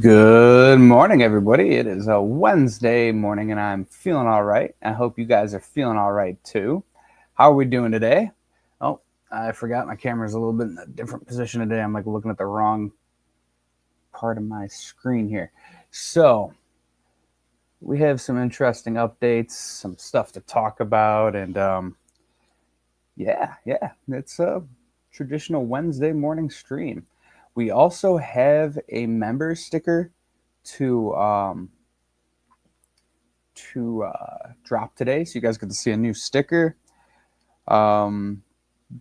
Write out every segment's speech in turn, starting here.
Good morning, everybody. It is a Wednesday morning, and I'm feeling all right. I hope you guys are feeling all right too. How are we doing today? Oh, I forgot my camera's a little bit in a different position today. I'm like looking at the wrong part of my screen here. So, we have some interesting updates, some stuff to talk about, and yeah, it's a traditional Wednesday morning stream. We also have a member sticker to drop today, so you guys get to see a new sticker. Um,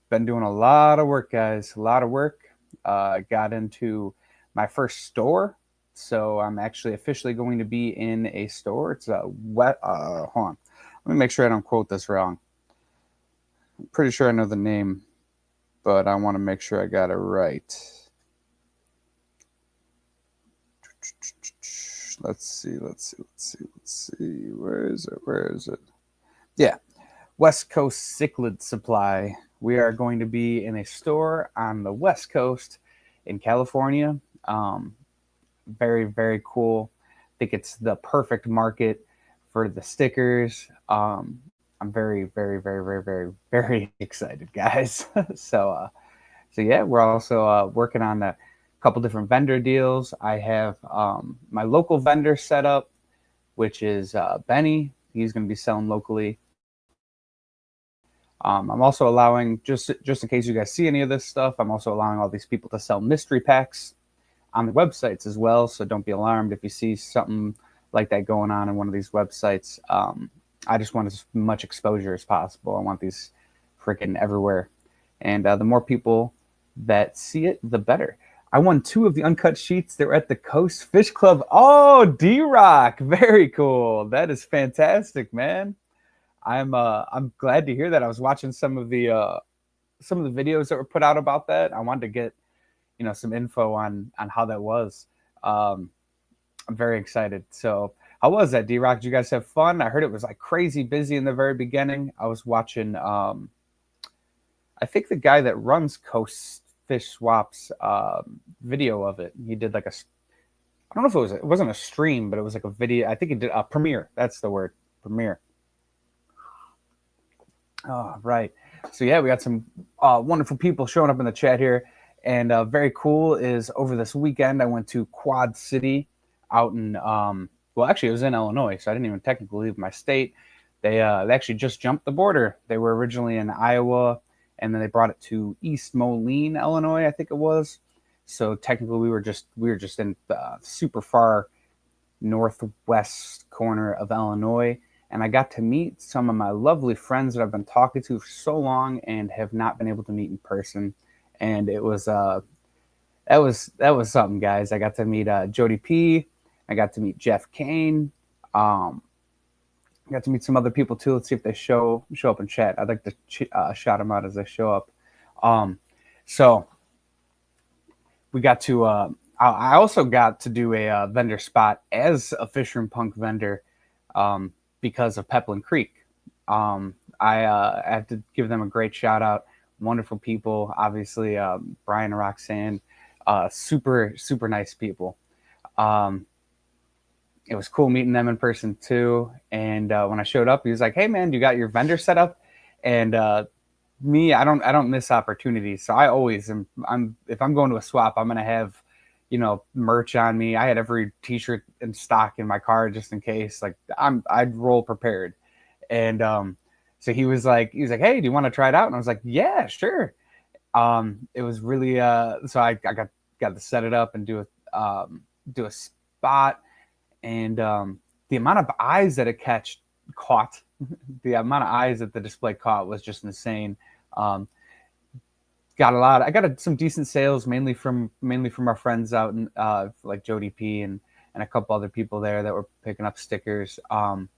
been doing a lot of work, guys. A lot of work. Got into my first store, so I'm actually officially going to be in a store. It's a wet. Hold on, let me make sure I don't quote this wrong. I'm pretty sure I know the name, but I want to make sure I got it right. Let's see. Where is it? Yeah, West Coast Cichlid Supply. We are going to be in a store on the West Coast in California. Very, very cool. I think it's the perfect market for the stickers. I'm very, very, very, very, very, very excited, guys. So yeah, we're also working on a couple different vendor deals. I have my local vendor set up, which is Benny. He's going to be selling locally. I'm also allowing, just in case you guys see any of this stuff, I'm also allowing all these people to sell mystery packs on the websites as well. So don't be alarmed if you see something like that going on one of these websites. I just want as much exposure as possible. I want these freaking everywhere. And the more people that see it, the better. I won 2 of the uncut sheets. They were at the Coast Fish Club. Oh, D-Rock. Very cool. That is fantastic, man. I'm glad to hear that. I was watching some of the videos that were put out about that. I wanted to get some info on how that was. I'm very excited. So how was that, D-Rock? Did you guys have fun? I heard it was like crazy busy in the very beginning. I was watching I think the guy that runs Coast Fish Swaps video of it. He did like I don't know if it wasn't a stream, but it was like a video. I think he did a premiere. That's the word, premiere. Oh, right. So yeah, we got some wonderful people showing up in the chat here, and very cool is over this weekend I went to Quad City out in well, actually it was in Illinois, so I didn't even technically leave my state. They actually just jumped the border. They were originally in Iowa, and then they brought it to East Moline, Illinois, I think it was. So technically we were just in the super far northwest corner of Illinois, and I got to meet some of my lovely friends that I've been talking to for so long and have not been able to meet in person. And it was that was something, guys. I got to meet Jody P. I got to meet Jeff Kane. I got to meet some other people too. Let's see if they show up in chat. I'd like to shout them out as they show up. So we got to. I also got to do a vendor spot as a Fishroom Punk vendor because of Peplin Creek. I have to give them a great shout out. Wonderful people, obviously. Brian and Roxanne, super nice people. It was cool meeting them in person too. And when I showed up, he was like, "Hey man, you got your vendor set up?" And me, I don't miss opportunities. So I always am. If I'm going to a swap, I'm gonna have merch on me. I had every t-shirt in stock in my car just in case. Like I'd roll prepared. And so he was like, "Hey, do you want to try it out?" And I was like, "Yeah, sure." It was really so I got to set it up and do a spot. And the amount of eyes that it caught, the amount of eyes that the display caught was just insane. I got some decent sales, mainly from our friends out in like Jody P and a couple other people there that were picking up stickers. And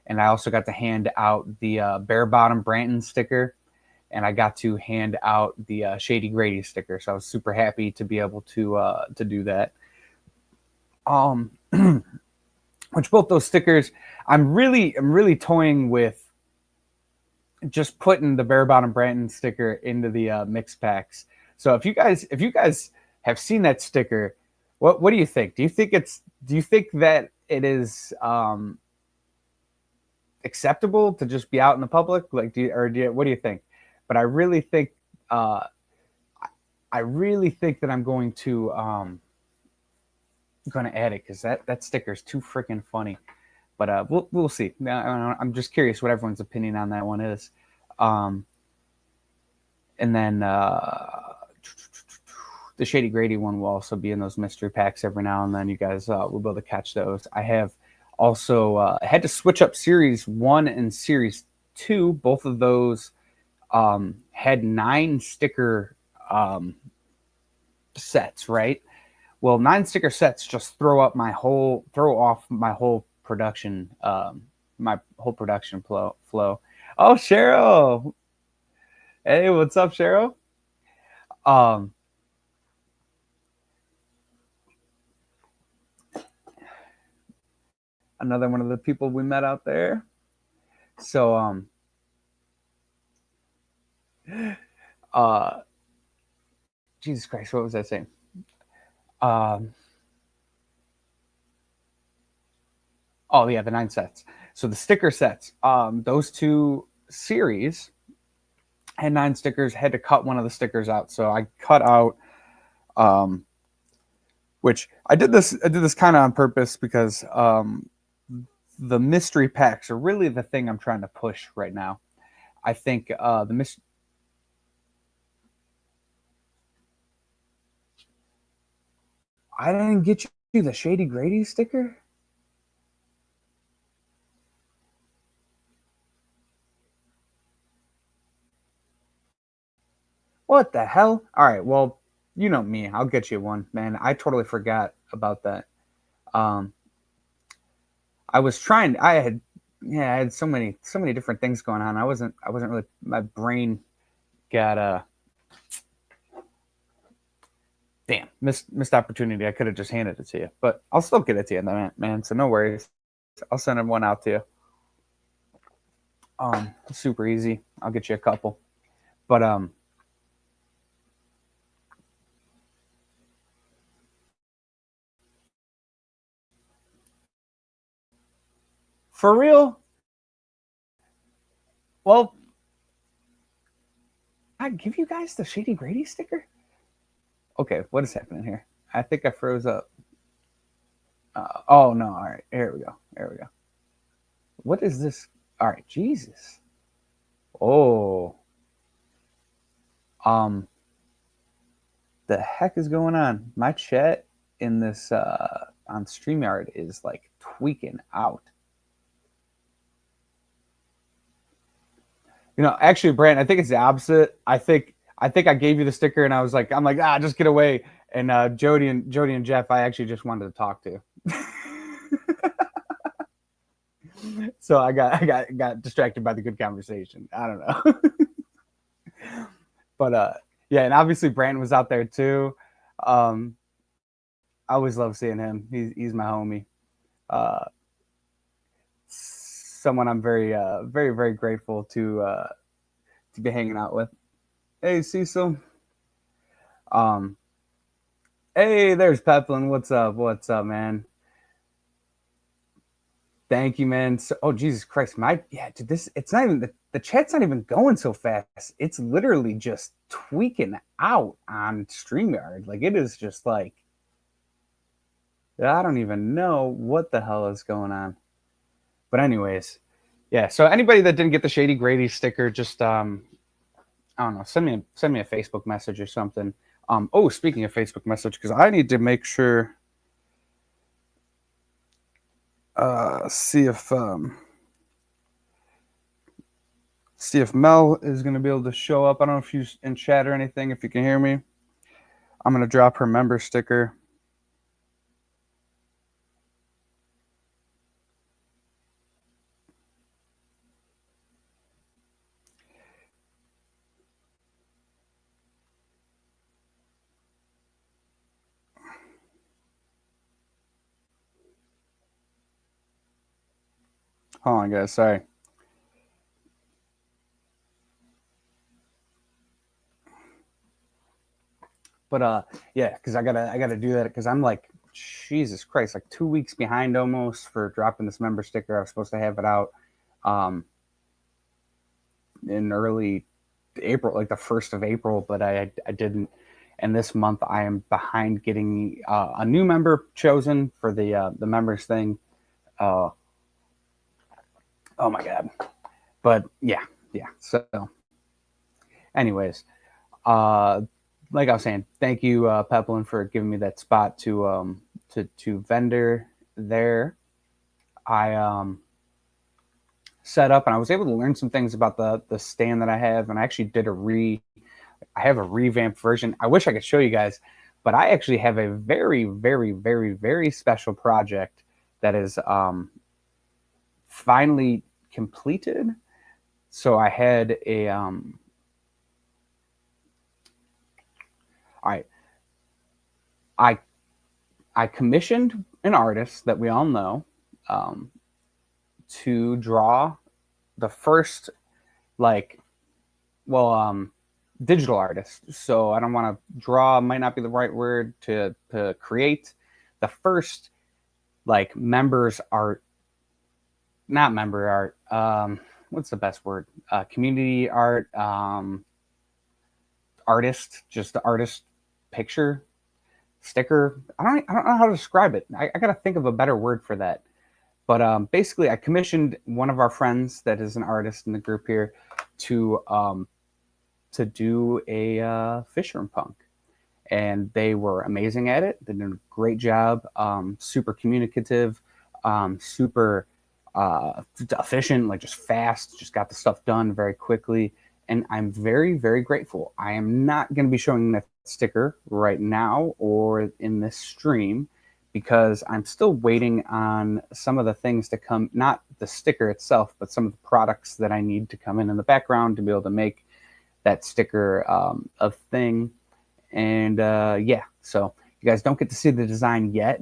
I also got to hand out the Bare Bottom Branton sticker, and I got to hand out the Shady Grady sticker. So I was super happy to be able to do that. Which both those stickers, I'm really toying with just putting the Bare Bottom Branton sticker into the mix packs. So if you guys have seen that sticker, What do you think? Do you think that it is acceptable to just be out in the public? Like, what do you think? But uh, I really think that I'm going to add it because that sticker is too freaking funny. But we'll see. I'm just curious what everyone's opinion on that one is. And then the Shady Grady one will also be in those mystery packs every now and then. You guys will be able to catch those. I have also had to switch up Series 1 and Series 2. Both of those had 9 sticker sets, right? Well, 9 sticker sets just throw off my whole production, flow. Oh, Cheryl. Hey, what's up, Cheryl? Um, Another one of the people we met out there. So, Jesus Christ, what was I saying? Oh yeah, the 9 sets. So the sticker sets, those 2 series had 9 stickers. Had to cut one of the stickers out, so I cut out, which I did this kind of on purpose because the mystery packs are really the thing I'm trying to push right now. I think I didn't get you the Shady Grady sticker. What the hell? All right, well, you know me. I'll get you one, man. I totally forgot about that. Um, I was trying. I had so many different things going on. I wasn't really. My brain got damn missed opportunity. I could have just handed it to you, but I'll still get it to you, man. So no worries. I'll send one out to you. Super easy. I'll get you a couple, but for real. Well, I give you guys the Shady Grady sticker. Okay, what is happening here? I think I froze up. Oh no! All right, here we go. There we go. What is this? All right, Jesus. Oh, um, the heck is going on? My chat in this on StreamYard is like tweaking out. Actually, Brant, I think it's the opposite. I think I gave you the sticker, and I'm like, just get away. And Jody and Jeff, I actually just wanted to talk to. So I got distracted by the good conversation. I don't know. But yeah, and obviously Brandon was out there too. I always love seeing him. He's my homie. Someone I'm very very grateful to be hanging out with. Hey Cecil. Um, hey, there's Peplin. What's up? What's up, man? Thank you, man. So, oh Jesus Christ, dude, it's not even the chat's not even going so fast. It's literally just tweaking out on StreamYard. Like it is just like I don't even know what the hell is going on. But anyways, yeah. So anybody that didn't get the Shady Grady sticker, just I don't know, send me a Facebook message or something. Oh, speaking of Facebook message, because I need to make sure see if Mel is going to be able to show up. I don't know if she's in chat or anything. If you can hear me, I'm going to drop her member sticker. Hold on, guys. Sorry. But yeah, because I gotta do that because I'm like Jesus Christ, like 2 weeks behind almost for dropping this member sticker. I was supposed to have it out in early April, like the 1st of April, but I didn't. And this month I am behind getting a new member chosen for the members thing. Oh my God. But yeah. So anyways, like I was saying, thank you, Peplin, for giving me that spot to vendor there. I set up and I was able to learn some things about the stand that I have, and I actually did I have a revamped version. I wish I could show you guys, but I actually have a very, very, very, very special project that is finally completed. So I had a all right. I commissioned an artist that we all know to draw the first digital artist. So I don't want to draw, might not be the right word, to create the first members art, not member art. What's the best word? Community art, artist, just the artist picture, sticker. I don't know how to describe it. I got to think of a better word for that. But basically, I commissioned one of our friends that is an artist in the group here to do a Fishroom Punk. And they were amazing at it. They did a great job, super communicative, super efficient, like just fast, just got the stuff done very quickly. And I'm very, very grateful. I am not going to be showing that sticker right now or in this stream because I'm still waiting on some of the things to come, not the sticker itself, but some of the products that I need to come in the background to be able to make that sticker a thing. And yeah, so you guys don't get to see the design yet,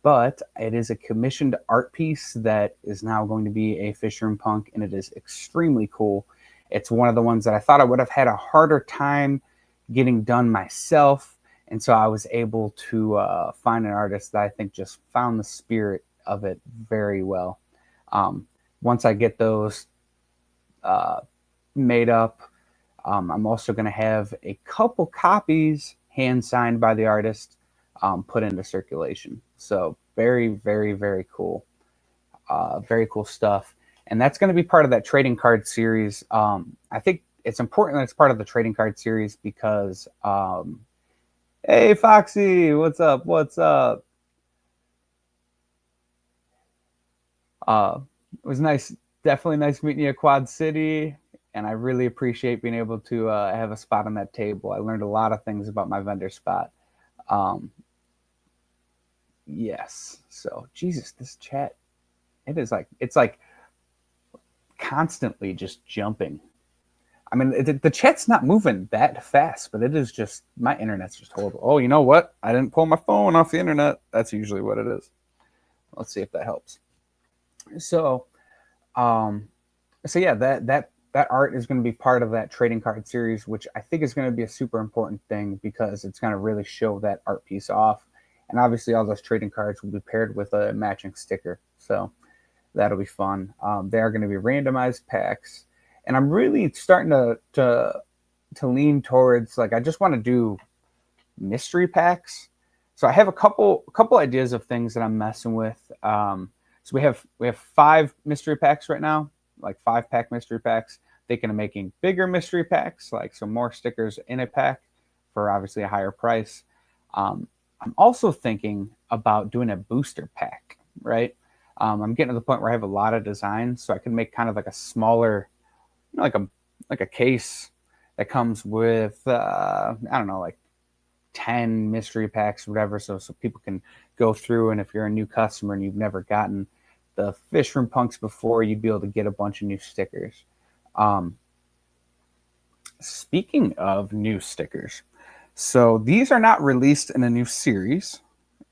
but it is a commissioned art piece that is now going to be a Fishroom Punk, and it is extremely cool. It's one of the ones that I thought I would have had a harder time getting done myself. And so I was able to find an artist that I think just found the spirit of it very well. Once I get those made up, I'm also going to have a couple copies hand signed by the artist put into circulation. So very, very, very cool. Very cool stuff. And that's going to be part of that trading card series. I think it's important that it's part of the trading card series because, hey, Foxy, what's up? What's up? It was nice. Definitely nice meeting you at Quad City. And I really appreciate being able to have a spot on that table. I learned a lot of things about my vendor spot. Yes. So, Jesus, this chat, it's like constantly just jumping. I mean, the chat's not moving that fast, but it is just, my internet's just horrible. Oh, you know what? I didn't pull my phone off the internet. That's usually what it is. Let's see if that helps. So yeah, that art is going to be part of that trading card series, which I think is going to be a super important thing because it's going to really show that art piece off. And obviously all those trading cards will be paired with a matching sticker. So that'll be fun. They are going to be randomized packs. And I'm really starting to lean towards, like, I just want to do mystery packs. So I have a couple ideas of things that I'm messing with. So we have 5 mystery packs right now, like 5-pack mystery packs. Thinking of making bigger mystery packs, like some more stickers in a pack for obviously a higher price. I'm also thinking about doing a booster pack, right? I'm getting to the point where I have a lot of designs, so I can make kind of like a smaller, like a case that comes with I don't know, like 10 mystery packs or whatever, so people can go through, and if you're a new customer and you've never gotten the Fishroom Punks before, you'd be able to get a bunch of new stickers. Speaking of new stickers, so these are not released in a new series,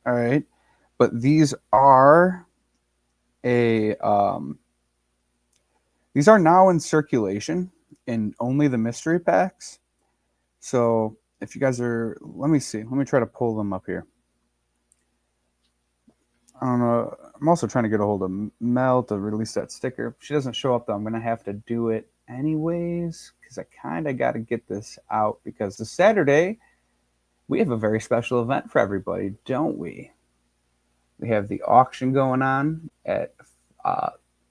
all right, but these are these are now in circulation in only the mystery packs. So if you guys are, let me try to pull them up here. I don't know. I'm also trying to get a hold of Mel to release that sticker. If she doesn't show up, though, I'm going to have to do it anyways because I kind of got to get this out because this Saturday, we have a very special event for everybody, don't we? We have the auction going on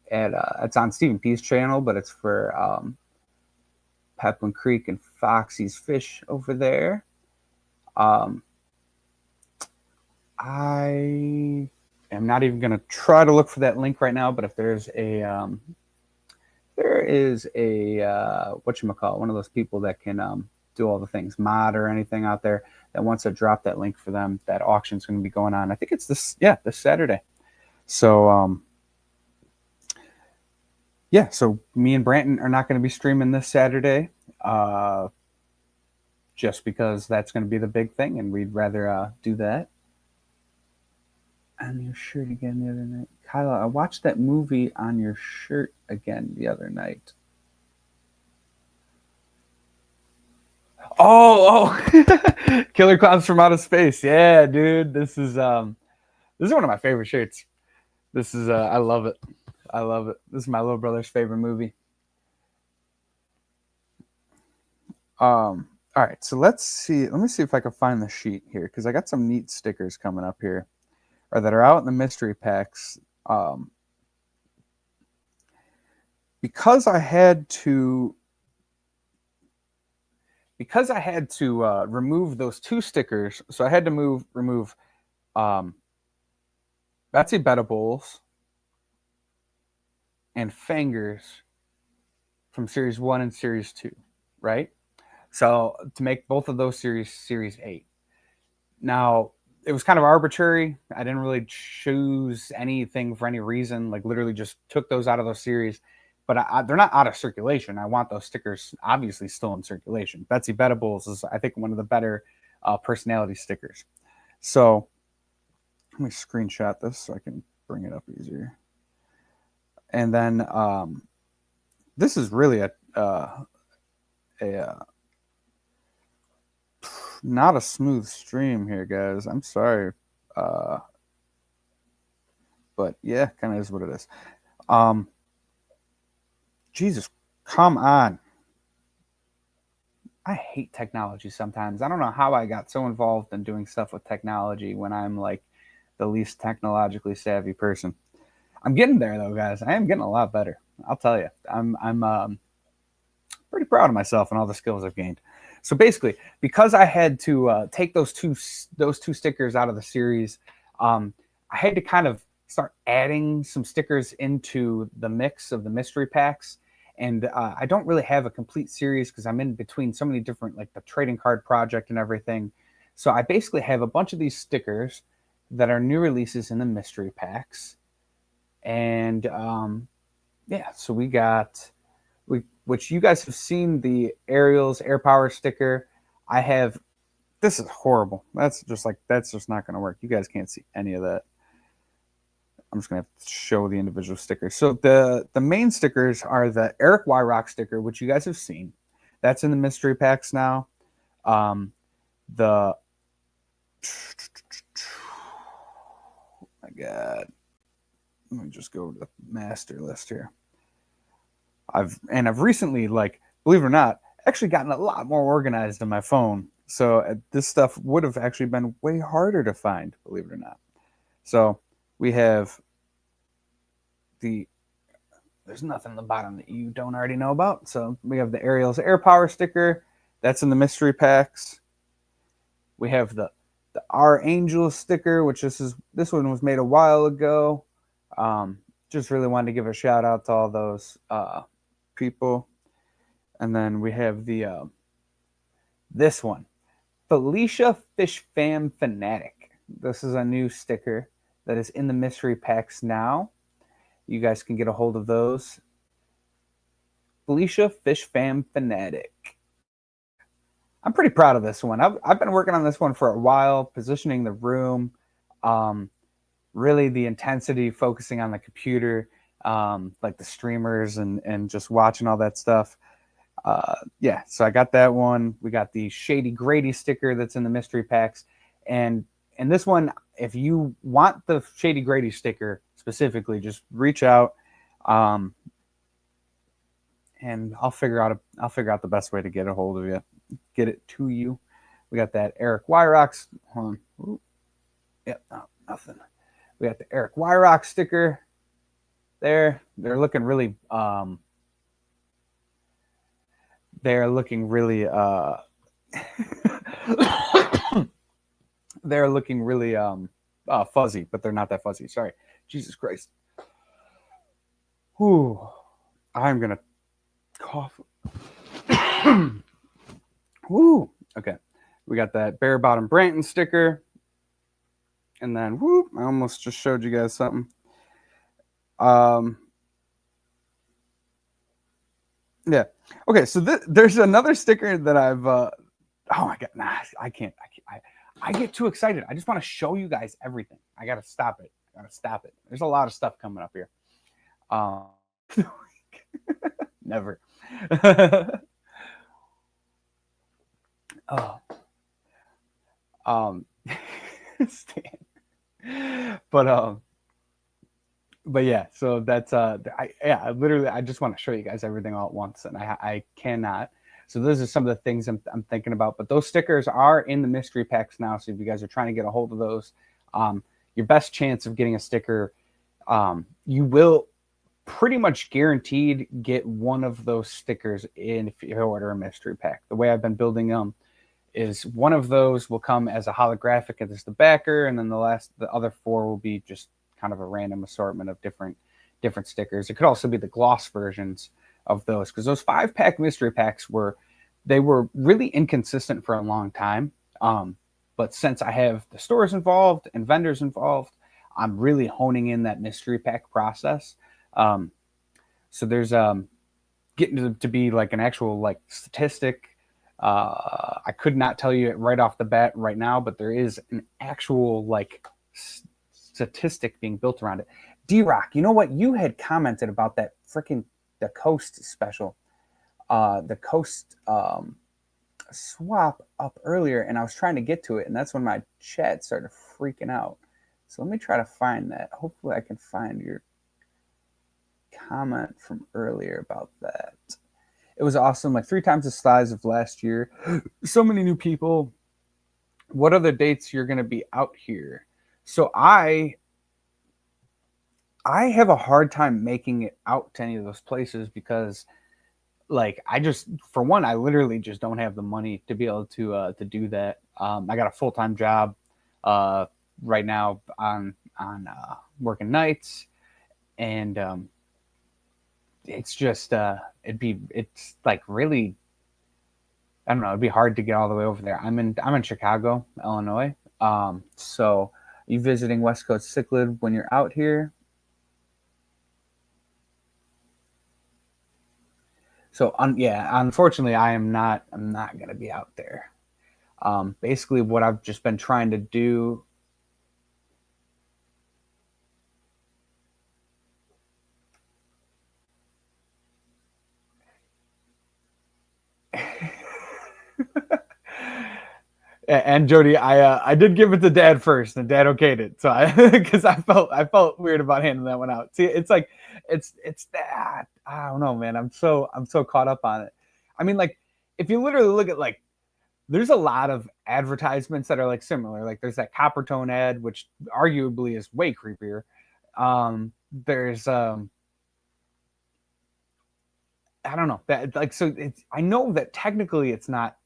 it's on Stephen P's channel, but it's for Peplin Creek and Foxy's Fish over there. I am not even going to try to look for that link right now, but if there's a whatchamacallit, one of those people that can do all the things, mod or anything out there that wants to drop that link for them, that auction's going to be going on. I think it's this Saturday. So, so me and Branton are not going to be streaming this Saturday, just because that's going to be the big thing, and we'd rather do that. On your shirt again the other night. Kyla, I watched that movie On Your Shirt again the other night. Oh, Killer Clowns from Outer Space. Yeah, dude. This is one of my favorite shirts. This is I love it. I love it. This is my little brother's favorite movie. All right, so let's see. Let me see if I can find the sheet here because I got some neat stickers coming up here, or that are out in the mystery packs. Because I had to remove those two stickers, so I had to remove Betsy Betables and Fingers from Series 1 and Series 2, right? So to make both of those Series 8. Now, it was kind of arbitrary. I didn't really choose anything for any reason, like literally just took those out of those series. But they're not out of circulation. I want those stickers obviously still in circulation. Betsy Betables is, I think, one of the better personality stickers. So let me screenshot this so I can bring it up easier. And then this is really not a smooth stream here, guys. I'm sorry. But yeah, kind of is what it is. Jesus, come on. I hate technology sometimes. I don't know how I got so involved in doing stuff with technology when I'm like the least technologically savvy person. I'm getting there though, guys. I am getting a lot better. I'll tell you. I'm pretty proud of myself and all the skills I've gained. So basically, because I had to take those two stickers out of the series, I had to kind of start adding some stickers into the mix of the mystery packs. And I don't really have a complete series because I'm in between so many different, like the trading card project and everything. So I basically have a bunch of these stickers that are new releases in the mystery packs. And so we got, which you guys have seen the Ariel's Air Power sticker. I have, this is horrible. That's just not going to work. You guys can't see any of that. I'm just going to have to show the individual stickers. So the main stickers are the Eric Wyrock sticker, which you guys have seen. That's in the mystery packs now. Oh my God. Let me just go to the master list here. I've recently, like, believe it or not, actually gotten a lot more organized on my phone. So this stuff would have actually been way harder to find, believe it or not. So we have there's nothing on the bottom that you don't already know about. So we have the Ariel's Air Power sticker. That's in the mystery packs. We have the Our Angel sticker, which this one was made a while ago. Just really wanted to give a shout out to all those people. And then we have the this one, Felicia Fish Fam Fanatic. This is a new sticker that is in the mystery packs now. You guys can get a hold of those. Felicia Fish Fam Fanatic. I'm pretty proud of this one. I've been working on this one for a while, positioning the room, really the intensity, focusing on the computer, like the streamers and just watching all that stuff. So I got that one. We got the Shady Grady sticker that's in the mystery packs. And this one, if you want the Shady Grady sticker specifically, just reach out, and I'll figure out the best way to get a hold of you, get it to you. We got that Eric Wyrox. Hold on. Ooh. Yep, no, nothing. We got the Eric Wyrox sticker there. They're looking really they're looking really they're looking really fuzzy, but they're not that fuzzy. Sorry. Jesus Christ. Whew. I'm gonna cough. Woo. Okay. We got that bare bottom Branton sticker. And then whoop, I almost just showed you guys something. Yeah. Okay, so there's another sticker that I've oh my god, nah, I can't. I get too excited. I just want to show you guys everything. I gotta stop it. There's a lot of stuff coming up here. Never. Oh. But yeah, so that's I literally I just want to show you guys everything all at once, and I cannot. So those are some of the things I'm thinking about. But those stickers are in the mystery packs now. So if you guys are trying to get a hold of those, your best chance of getting a sticker, you will pretty much guaranteed get one of those stickers in if you order a mystery pack. The way I've been building them is one of those will come as a holographic as the backer, and then the other four will be just kind of a random assortment of different stickers. It could also be the gloss versions of those, because those 5-pack mystery packs were really inconsistent for a long time. But since I have the stores involved and vendors involved, I'm really honing in that mystery pack process. So there's getting to be like an actual like statistic. I could not tell you it right off the bat right now, but there is an actual like statistic being built around it. D-Rock, you know what? You had commented about that freaking the Coast special, the Coast swap up earlier, and I was trying to get to it, and that's when my chat started freaking out. So let me try to find that. Hopefully I can find your comment from earlier about that. It was awesome, like 3 times the size of last year. So many new people. What other dates you're going to be out here? So I have a hard time making it out to any of those places because, like, I literally just don't have the money to be able to do that. I got a full-time job right now on working nights, and it's just it's like really, I don't know, it'd be hard to get all the way over there. I'm in Chicago, Illinois. So are you visiting West Coast Cichlid when you're out here? So unfortunately I'm not going to be out there. Basically what I've just been trying to do. And Jody, I did give it to Dad first, and Dad okayed it. So because I felt weird about handing that one out. See, it's like it's that I don't know, man. I'm so caught up on it. I mean, like if you literally look at like, there's a lot of advertisements that are like similar. Like there's that Coppertone ad, which arguably is way creepier. There's I don't know that like so. I know that technically it's not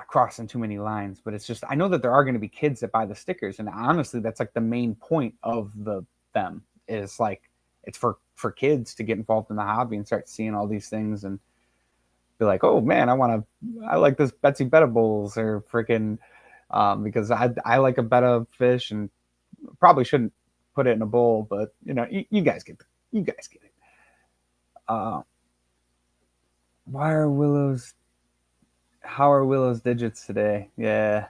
crossing too many lines, but it's just I know that there are going to be kids that buy the stickers, and honestly, that's like the main point of them is like it's for kids to get involved in the hobby and start seeing all these things and be like, oh man, I like this Betsy Betta bowls or freaking because I like a Betta fish and probably shouldn't put it in a bowl, but you know you guys get it. How are Willow's digits today? Yeah.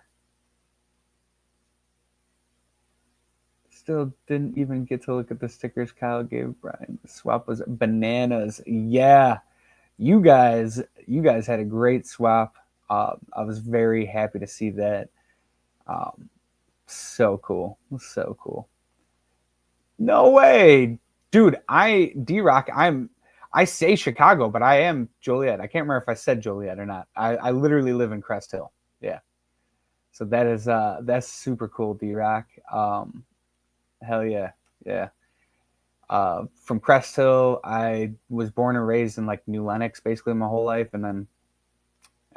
Still didn't even get to look at the stickers Kyle gave Brian. The swap was bananas. Yeah. You guys had a great swap. I was very happy to see that. so cool. So cool. No way, dude. D-Rock. I say Chicago, but I am Joliet. I can't remember if I said Joliet or not. I literally live in Crest Hill. Yeah. So that's super cool, D-Rock. Hell yeah, yeah. From Crest Hill, I was born and raised in like New Lenox basically my whole life, and then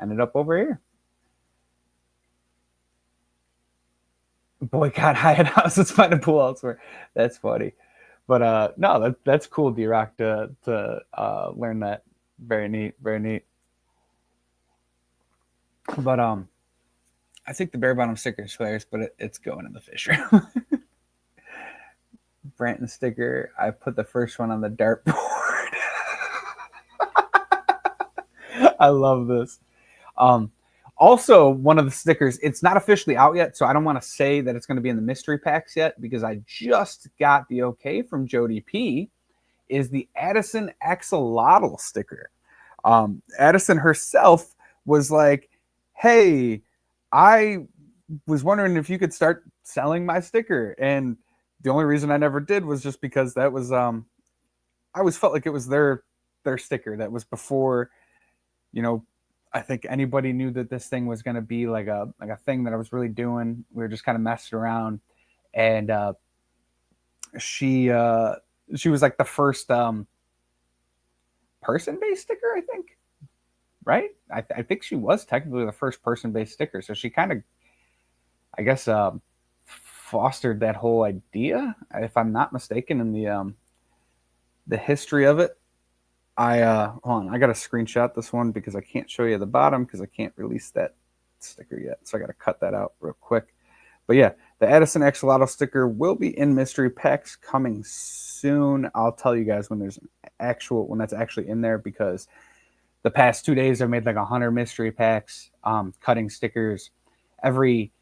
ended up over here. Boycott Hyatt House. Let's find a pool elsewhere. That's funny, but no, that's cool, D-Rock, to learn that. Very neat, very neat. But I think the bare bottom sticker is hilarious, but it's going in the fish room. Branton sticker. I put the first one on the dartboard. I love this. Um, Also, one of the stickers, it's not officially out yet, so I don't want to say that it's going to be in the mystery packs yet because I just got the okay from Jody P. Is the Addison Axolotl sticker. Addison herself was like, "Hey, I was wondering if you could start selling my sticker," and the only reason I never did was just because that was I always felt like it was their sticker that was before, you know, I think anybody knew that this thing was going to be like a thing that I was really doing. We were just kind of messing around, and she she was like the first person based sticker, I think. Right? I think she was technically the first person based sticker, so she kind of, I guess, fostered that whole idea, if I'm not mistaken, in the history of it. I hold on, I gotta screenshot this one because I can't show you the bottom because I can't release that sticker yet. So I gotta cut that out real quick. But yeah, the Addison Axolotl sticker will be in mystery packs coming soon. I'll tell you guys when that's actually in there, because the past 2 days I've made like 100 mystery packs, cutting stickers. Every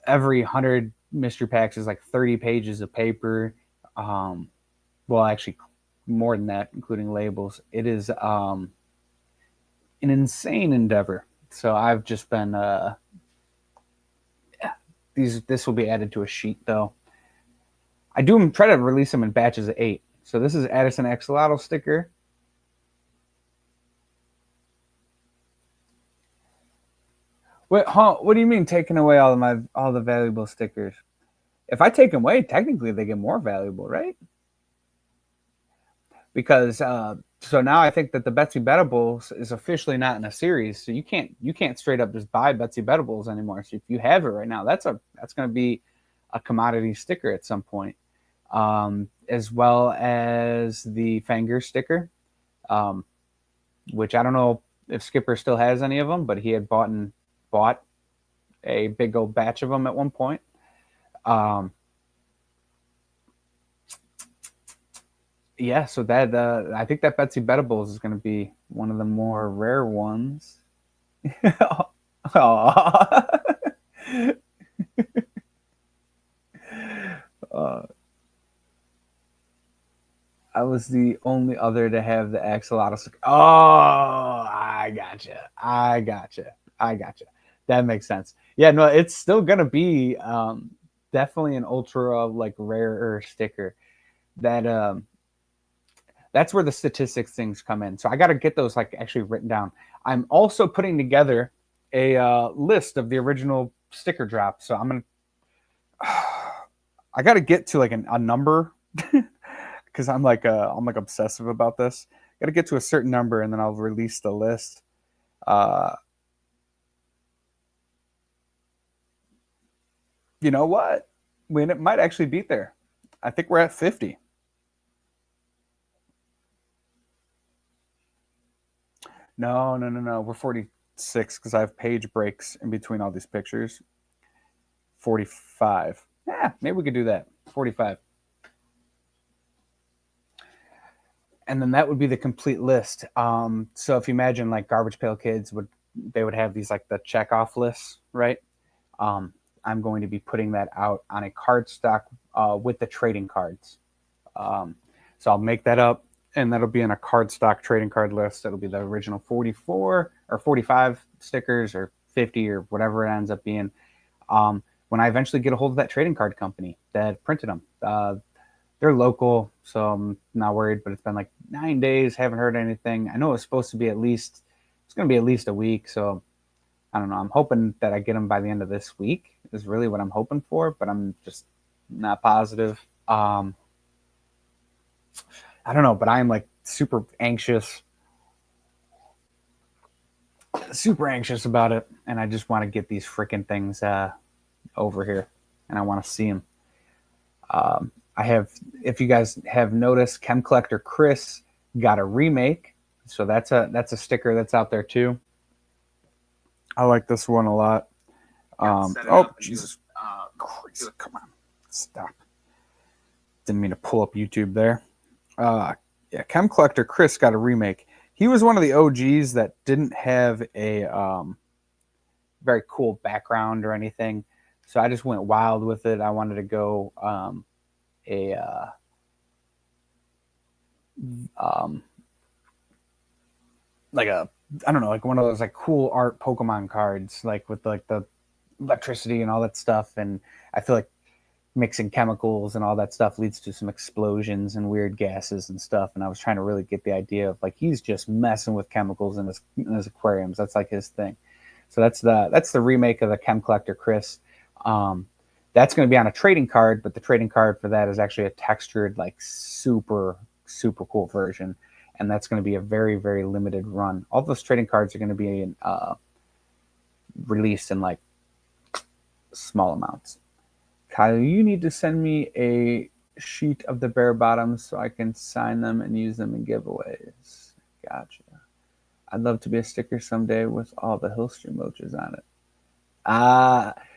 100 mystery packs is like 30 pages of paper. Well, actually, more than that, including labels. It is an insane endeavor. So I've just been this will be added to a sheet though. I do try to release them in batches of 8. So this is Addison Axolotl sticker. What do you mean taking away all the valuable stickers? If I take them away, technically they get more valuable, right? Because so now I think that the Betsy Bettables is officially not in a series, so you can't straight up just buy Betsy Bettables anymore. So if you have it right now, that's going to be a commodity sticker at some point, as well as the Fanger sticker, which I don't know if Skipper still has any of them, but he had bought a big old batch of them at one point. Yeah, so that I think that Betsy Bettables is going to be one of the more rare ones. uh, I was the only other to have the axolotl. Oh, I gotcha. That makes sense. Yeah, no, it's still gonna be definitely an ultra like rarer sticker. That that's where the statistics things come in. So I got to get those like actually written down. I'm also putting together a list of the original sticker drops. So I'm gonna I got to get to like a number because I'm like obsessive about this. Got to get to a certain number and then I'll release the list. You know what? When it might actually beat there. I think we're at 50. No. We're 46 because I have page breaks in between all these pictures. 45. Yeah, maybe we could do that. 45. And then that would be the complete list. So if you imagine like Garbage Pail Kids would have these like the check off lists, right? I'm going to be putting that out on a card stock with the trading cards. So I'll make that up, and that'll be in a card stock trading card list. That'll be the original 44 or 45 stickers or 50 or whatever it ends up being. when I eventually get a hold of that trading card company that printed them. They're local, so I'm not worried, but it's been like 9 days, haven't heard anything. I know it's supposed to be it's going to be at least a week, so I don't know. I'm hoping that I get them by the end of this week is really what I'm hoping for, but I'm just not positive. I don't know, but I'm like super anxious about it, and I just want to get these freaking things over here, and I want to see them. I have, if you guys have noticed, Chem Collector Chris got a remake, so that's a sticker that's out there too. I like this one a lot. Oh Jesus! Come on, stop! Didn't mean to pull up YouTube there. Yeah, Chem Collector Chris got a remake. He was one of the OGs that didn't have a very cool background or anything, so I just went wild with it. I wanted to go like a, I don't know, like one of those like cool art Pokemon cards, like with like the electricity and all that stuff. And I feel like mixing chemicals and all that stuff leads to some explosions and weird gases and stuff. And I was trying to really get the idea of like he's just messing with chemicals in his aquariums. That's like his thing. So that's the remake of the Chem Collector Chris. That's going to be on a trading card, but the trading card for that is actually a textured, like super cool version, and that's going to be a very, very limited run. All those trading cards are going to be released in like small amounts. Kyle, you need to send me a sheet of the bare bottoms so I can sign them and use them in giveaways. Gotcha. I'd love to be a sticker someday with all the Hillstream loaches on it.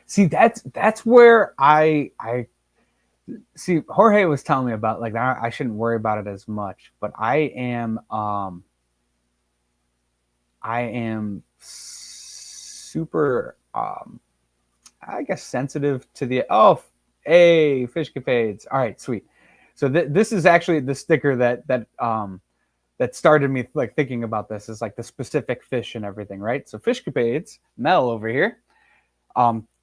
See, that's where I see. Jorge was telling me about like I shouldn't worry about it as much, but I am super I guess sensitive to the hey, Fishcapades. All right, sweet. So this is actually the sticker that started me like thinking about this, is like the specific fish and everything, right? So Fishcapades, Mel over here.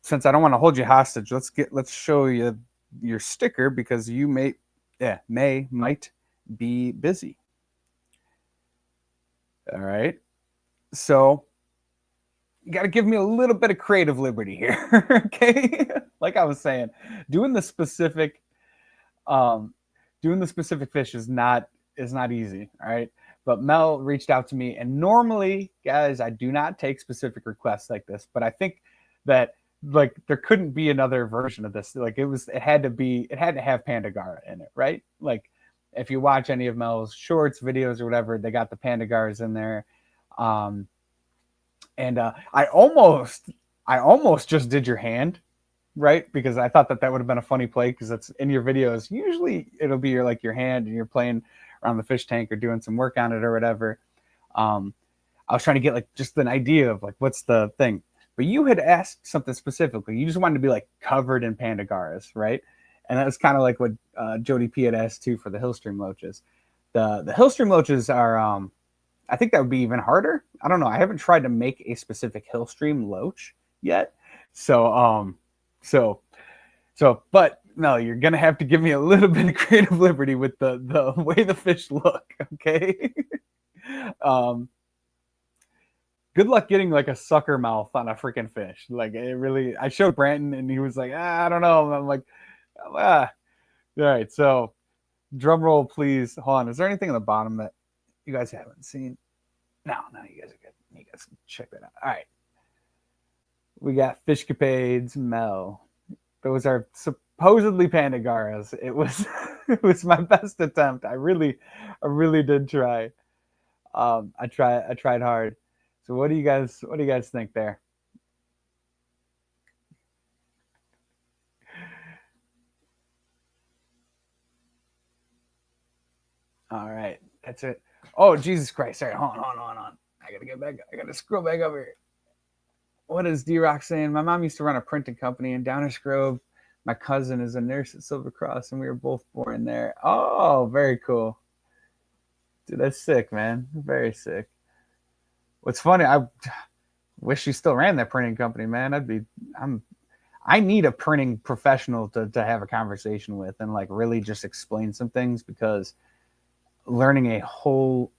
Since I don't want to hold you hostage, let's show you your sticker because you might be busy. All right. So you got to give me a little bit of creative liberty here. Okay. Like I was saying, doing the specific fish is not easy. All right. But Mel reached out to me, and normally, guys, I do not take specific requests like this, but I think that like there couldn't be another version of this. Like it had to have Pandagara in it, right? Like if you watch any of Mel's shorts, videos, or whatever, they got the Pandagaras in there. And I almost just did your hand, right? Because I thought that would have been a funny play, because that's in your videos. Usually it'll be your hand and you're playing around the fish tank or doing some work on it or whatever. I was trying to get like just an idea of like what's the thing. But you had asked something specifically. You just wanted to be like covered in Pandagaras, right? And that was kind of like what Jody P had asked too for the Hillstream loaches. The Hillstream loaches are, I think that would be even harder. I don't know. I haven't tried to make a specific Hillstream loach yet. So, but no, you're gonna have to give me a little bit of creative liberty with the way the fish look, okay? Good luck getting like a sucker mouth on a freaking fish. Like it really, I showed Brandon and he was like, I don't know. And I'm like, all right. So drum roll, please. Hold on. Is there anything on the bottom that you guys haven't seen? No, you guys are good. You guys can check that out. All right. We got Fishcapades, Mel. Those are supposedly Pandagaras. It was my best attempt. I really did try. I tried hard. So what do you guys think there? All right, that's it. Oh, Jesus Christ! Sorry, hold on. I gotta get back. I gotta scroll back over here. What is D-Rock saying? My mom used to run a printing company in Downers Grove. My cousin is a nurse at Silver Cross, and we were both born there. Oh, very cool. Dude, that's sick, man. Very sick. What's funny, I wish you still ran that printing company, man. I'm I need a printing professional to have a conversation with and like really just explain some things, because learning a whole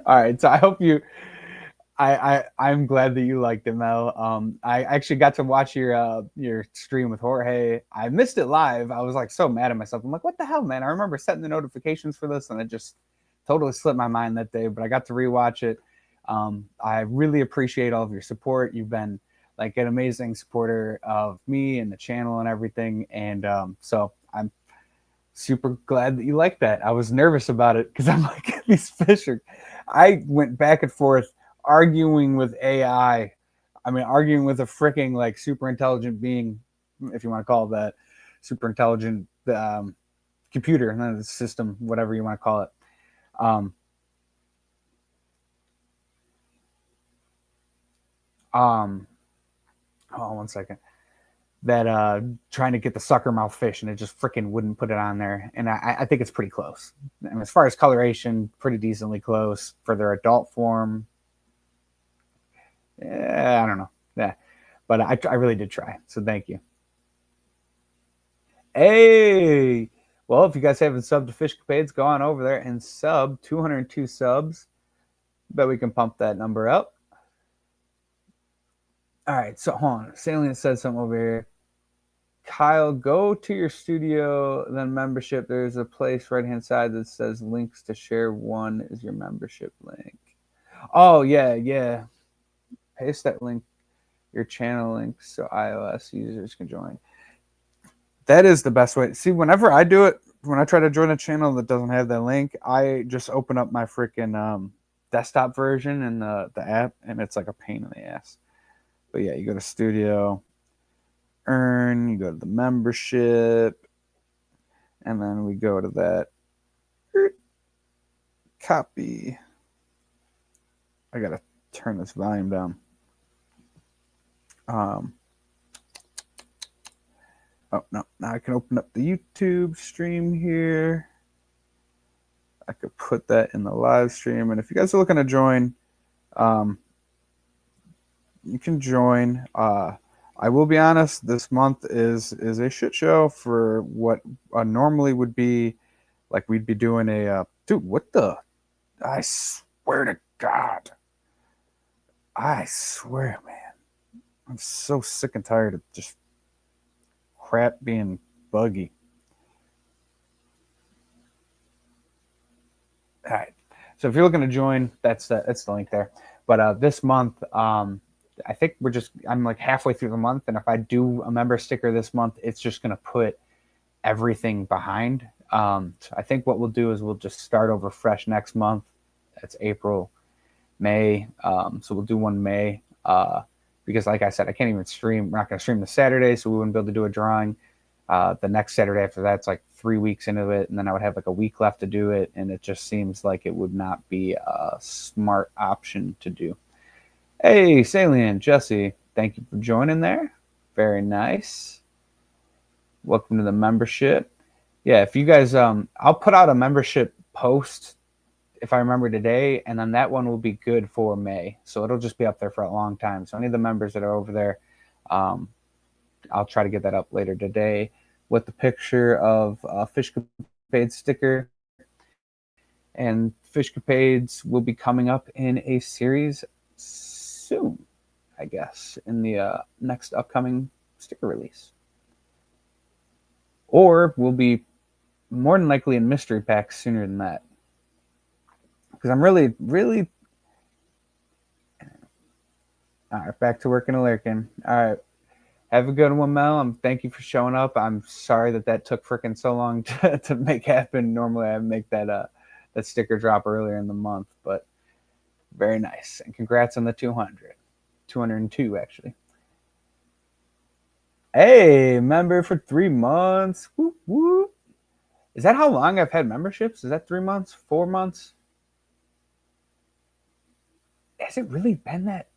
all right, so I hope you I'm glad that you liked it, Mel. I actually got to watch your stream with Jorge. I missed it live. I was like so mad at myself. I'm like, what the hell, man? I remember setting the notifications for this, and it just totally slipped my mind that day. But I got to rewatch it. I really appreciate all of your support. You've been like an amazing supporter of me and the channel and everything. And so I'm super glad that you like that. I was nervous about it because I'm like, these fish are. I went back and forth arguing with AI. I mean, arguing with a freaking like super intelligent being, if you want to call it that, super intelligent computer, not a system, whatever you want to call it. Um, um, oh, 1 second. That trying to get the sucker mouth fish, and it just freaking wouldn't put it on there. And I think it's pretty close. I mean, as far as coloration, pretty decently close for their adult form. I don't know. Yeah, but I really did try. So thank you. Hey, well, if you guys haven't subbed to Fishcapades, go on over there and sub. 202 subs. Bet we can pump that number up. All right, so hold on. Salient said something over here. Kyle, go to your studio, then membership. There's a place right hand side that says links to share. One is your membership link. Oh, yeah. Paste that link, your channel link, so iOS users can join. That is the best way. See, whenever I do it, when I try to join a channel that doesn't have that link, I just open up my freaking desktop version in the app, and it's like a pain in the ass. But yeah, you go to studio, earn, you go to the membership, and then we go to that copy. I gotta turn this volume down. Oh no, now I can open up the YouTube stream here. I could put that in the live stream, and if you guys are looking to join, you can join. I will be honest, this month is a shit show for what normally would be like we'd be doing a dude. What the? I swear to God. I swear, man. I'm so sick and tired of just crap being buggy. All right. So if you're looking to join, that's the link there. But this month, I think I'm like halfway through the month, and if I do a member sticker this month, it's just going to put everything behind. So I think what we'll do is we'll just start over fresh next month. That's April, May. So we'll do one May because, like I said, I can't even stream. We're not going to stream the Saturday, so we wouldn't be able to do a drawing. The next Saturday after that's like 3 weeks into it, and then I would have like a week left to do it, and it just seems like it would not be a smart option to do. Hey, Salient, Jesse, thank you for joining there. Very nice. Welcome to the membership. Yeah, if you guys, I'll put out a membership post if I remember today, and then that one will be good for May. So it'll just be up there for a long time. So any of the members that are over there, I'll try to get that up later today with the picture of Fishcapades sticker. And Fishcapades will be coming up in a series soon, I guess, in the next upcoming sticker release. Or we'll be more than likely in mystery packs sooner than that. Because I'm really, really... All right, back to working and lurking. All right. Have a good one, Mel. Thank you for showing up. I'm sorry that took freaking so long to make happen. Normally, I make that sticker drop earlier in the month, but very nice. And congrats on the 200. 202, actually. Hey, member for 3 months. Whoop, whoop. Is that how long I've had memberships? Is that 3 months? 4 months? Has it really been that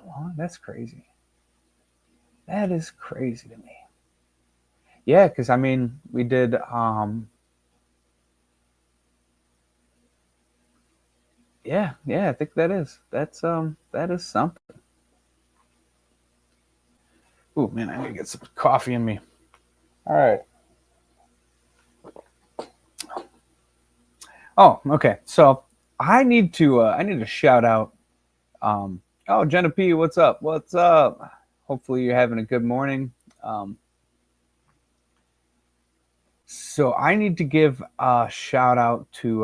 long? That's crazy. That is crazy to me. Yeah, because I mean, we did Yeah, I think that is something. Oh man, I need to get some coffee in me. All right. Oh, okay. So I need to shout out. Oh, Jenna P, what's up? What's up? Hopefully you're having a good morning. Um, so I need to give a shout out to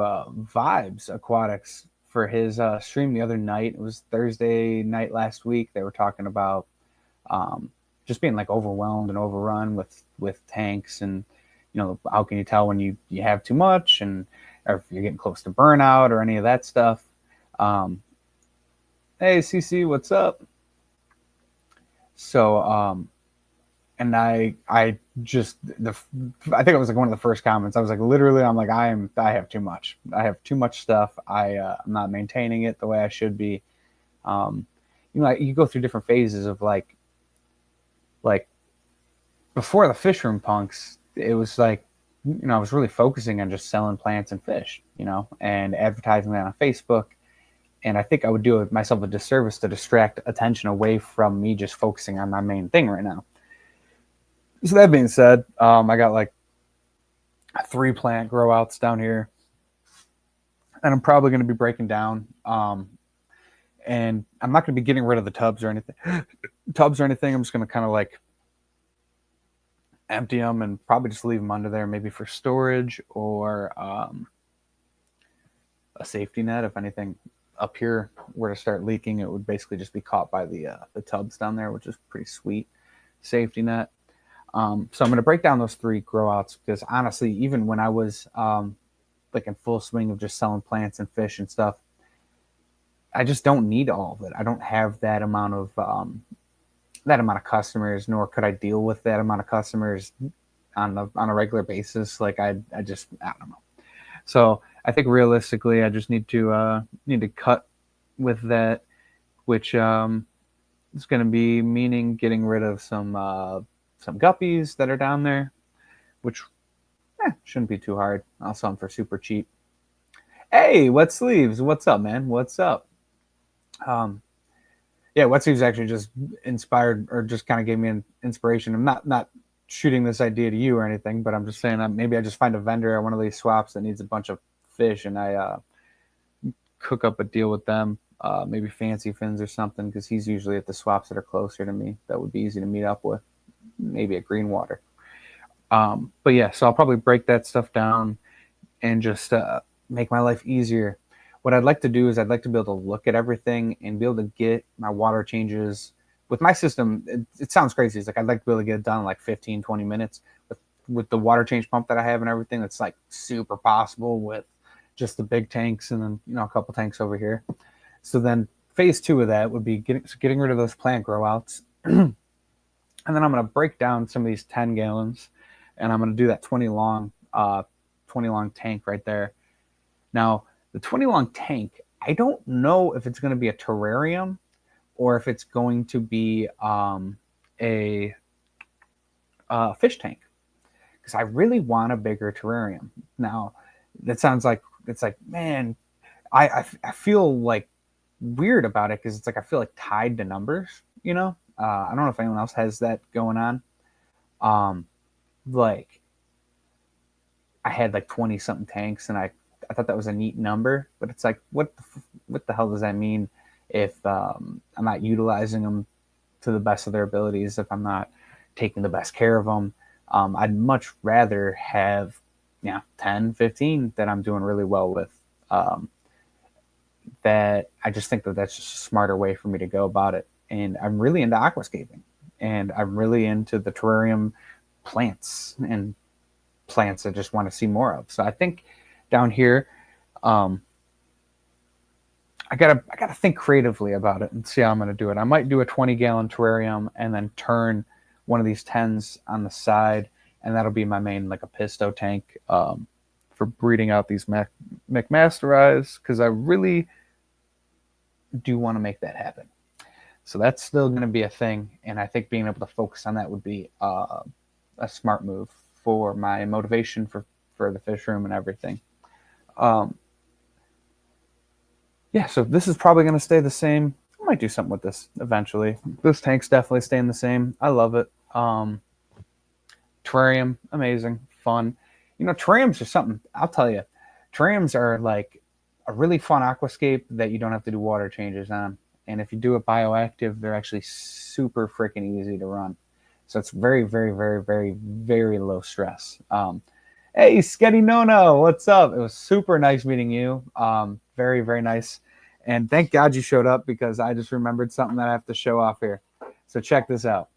Vibes Aquatics for his stream the other night. It was Thursday night last week. They were talking about um, just being like overwhelmed and overrun with tanks, and how can you tell when you have too much, and or if you're getting close to burnout or any of that stuff. Um, hey CC, what's up? So and I just I think it was like one of the first comments. I was like, literally, I'm like, I have too much. I have too much stuff. I'm not maintaining it the way I should be. Um, like you go through different phases of like before the Fishroom Punks, it was like, I was really focusing on just selling plants and fish, and advertising that on Facebook. And I think I would do myself a disservice to distract attention away from me just focusing on my main thing right now. So that being said, I got like 3 plant grow outs down here, and I'm probably going to be breaking down. And I'm not going to be getting rid of the tubs or anything. I'm just going to kind of like empty them and probably just leave them under there, maybe for storage or a safety net. If anything up here were to start leaking, it would basically just be caught by the tubs down there, which is pretty sweet safety net. So I'm going to break down those 3 grow outs because honestly, even when I was like in full swing of just selling plants and fish and stuff, I just don't need all of it. I don't have that amount of customers, nor could I deal with that amount of customers on a regular basis. Like I don't know. So I think realistically, I just need to cut with that, which is going to be meaning getting rid of some guppies that are down there, which shouldn't be too hard. I'll sell them for super cheap. Hey, Wet Sleeves, what's up, man? What's up? Yeah, Wet Sleeves actually just inspired or just kind of gave me an inspiration. I'm not shooting this idea to you or anything, but I'm just saying that maybe I just find a vendor at one of these swaps that needs a bunch of fish, and I cook up a deal with them. Maybe Fancy Fins or something, because he's usually at the swaps that are closer to me. That would be easy to meet up with. Maybe at Greenwater. But yeah, so I'll probably break that stuff down and just make my life easier. What I'd like to do is I'd like to be able to look at everything and be able to get my water changes with my system. It sounds crazy. It's like I'd like to be able to get it done in like 15, 20 minutes with the water change pump that I have and everything. It's like super possible with just the big tanks and then, a couple tanks over here. So then phase 2 of that would be getting rid of those plant grow outs. And then I'm going to break down some of these 10 gallons and I'm going to do that 20 long tank right there. Now, the 20 long tank, I don't know if it's going to be a terrarium or if it's going to be a fish tank, because I really want a bigger terrarium. Now, that sounds like it's like, man, I feel like weird about it because it's like I feel like tied to numbers, I don't know if anyone else has that going on. Like I had like 20 something tanks and I thought that was a neat number, but it's like, what the hell does that mean if I'm not utilizing them to the best of their abilities, if I'm not taking the best care of them? I'd much rather have 10, 15 that I'm doing really well with. That I just think that that's just a smarter way for me to go about it. And I'm really into aquascaping, and I'm really into the terrarium plants and plants I just want to see more of. So I think down here, I gotta think creatively about it and see how I'm gonna do it. I might do a 20-gallon terrarium and then turn one of these 10s on the side, and that'll be my main, like a pisto tank for breeding out these McMasterized, because I really do want to make that happen. So that's still going to be a thing, and I think being able to focus on that would be a smart move for my motivation for the fish room and everything. Yeah, so this is probably going to stay the same. I might do something with this eventually. This tank's definitely staying the same. I love it. Terrarium, amazing, fun. Terrariums are something. I'll tell you, terrariums are like a really fun aquascape that you don't have to do water changes on. And if you do it bioactive, they're actually super freaking easy to run. So it's very, very, very, very, very low stress. Hey, Sketty Nono, what's up? It was super nice meeting you. Very, very nice. And thank God you showed up because I just remembered something that I have to show off here. So check this out.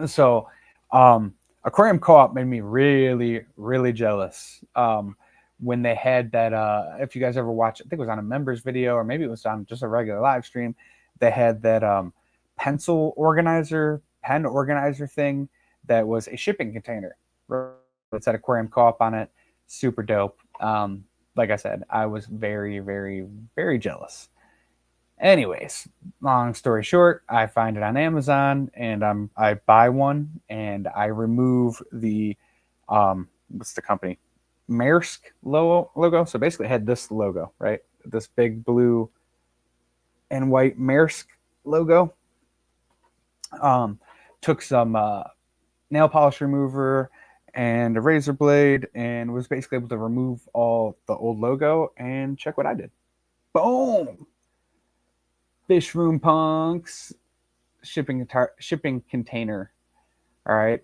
So, Aquarium Co-op made me really, really jealous. When they had that, if you guys ever watch, I think it was on a members video or maybe it was on just a regular live stream, they had that pen organizer thing that was a shipping container. It said Aquarium Co-op on it. Super dope. Like I said, I was very, very, very jealous. Anyways, long story short, I find it on Amazon and I buy one and I remove the what's the company? Maersk logo. So basically, I had this logo, right? This big blue and white Maersk logo. Took some nail polish remover and a razor blade and was basically able to remove all the old logo and check what I did. Boom! Fishroom Punks shipping container. All right.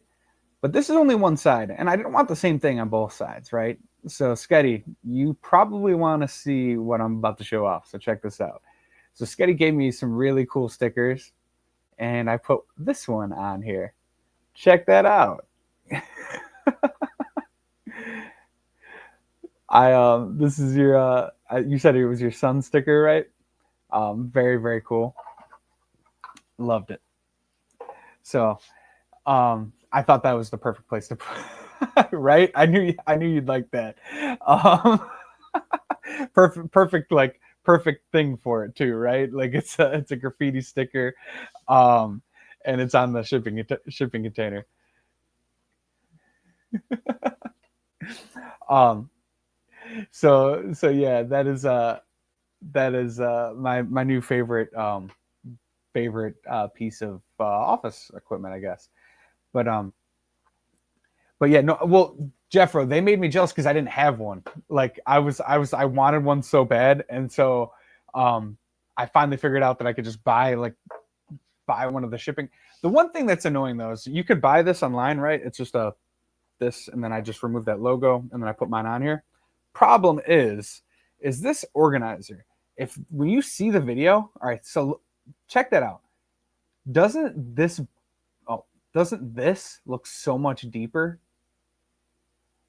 But this is only one side, and I didn't want the same thing on both sides, right? So, Sketty, you probably want to see what I'm about to show off. So, check this out. So, Sketty gave me some really cool stickers, and I put this one on here. Check that out. This is your, you said it was your sun sticker, right? Very, very cool. Loved it. So, I thought that was the perfect place to put, right? I knew you'd like that. Um, perfect thing for it too, right? Like it's a graffiti sticker, and it's on the shipping container. um, so yeah, that is my new favorite piece of office equipment, I guess. But yeah, no, well, Jeffro, they made me jealous because I didn't have one. Like I wanted one so bad, and so I finally figured out that I could just buy one of the shipping. The one thing that's annoying though is you could buy this online, right? It's just this, and then I just remove that logo, and then I put mine on here. Problem is this organizer. If when you see the video, all right, so check that out. Doesn't this look so much deeper?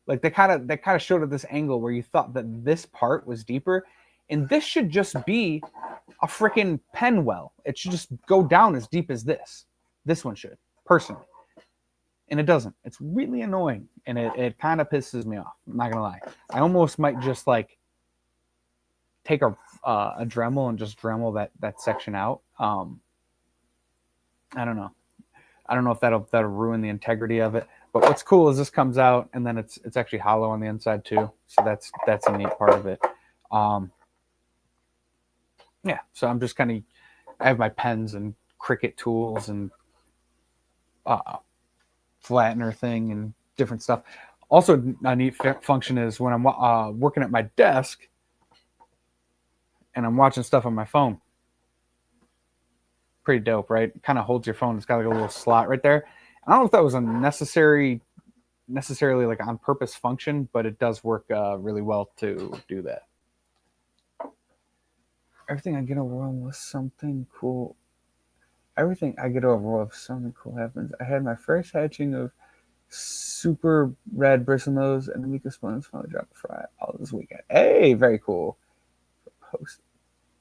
Like they kind of showed at this angle where you thought that this part was deeper, and this should just be a freaking pen well. It should just go down as deep as this. This one should, personally. And it doesn't. It's really annoying, and it kind of pisses me off. I'm not gonna lie. I almost might just like take a Dremel and just Dremel that section out. I don't know. I don't know if that'll ruin the integrity of it. But what's cool is this comes out and then it's actually hollow on the inside too. So that's a neat part of it. Yeah. So I'm just kind of I have my pens and Cricut tools and flattener thing and different stuff. Also, a neat function is when I'm working at my desk and I'm watching stuff on my phone. Pretty dope, right? It kind of holds your phone. It's got like a little slot right there. I don't know if that was a necessarily like on purpose function, but it does work really well to do that. Everything I get overwhelmed with something cool. Everything I get overwhelmed with something cool happens. I had my first hatching of super red bristlenose and the Mika Spoons finally dropped a fry all this weekend. Hey, very cool.